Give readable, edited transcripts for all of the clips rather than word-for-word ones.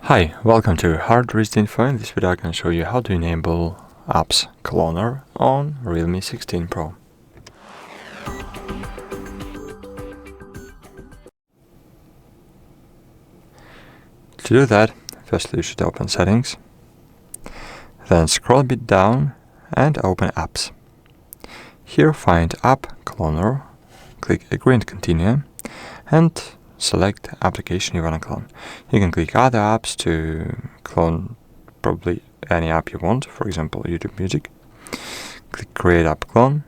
Hi, welcome to HardReset.Info. In this video I can show you how to enable apps cloner on Realme 16 Pro. To do that, firstly you should open Settings, then scroll a bit down and open Apps. Here find App Cloner, click Agree and Continue, and select application you want to clone. You can click other apps to clone probably any app you want, for example YouTube Music. Click Create App Clone,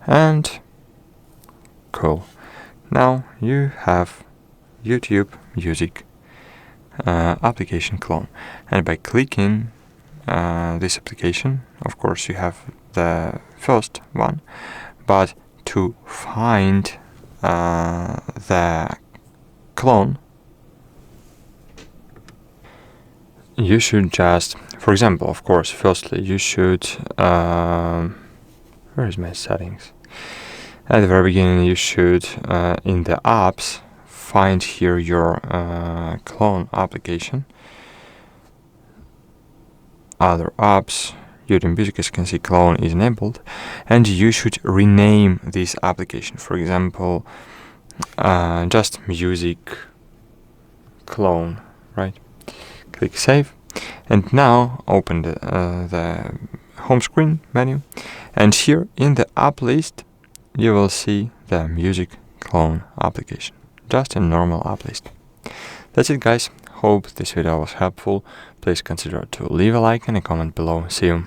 and cool. Now you have YouTube Music application clone, and by clicking this application, of course you have the first one, but to find the clone, you should just, for example, of course, firstly you should, where is my settings? At the very beginning you should, in the apps, find here your clone application. Other apps, YouTube Music, as you can see, clone is enabled, and you should rename this application. For example, just music clone, right? Click Save, and now open the home screen menu, and here in the app list you will see the music clone application, just a normal app list. That's it, guys. Hope this video was helpful. Please consider to leave a like and a comment below. See you.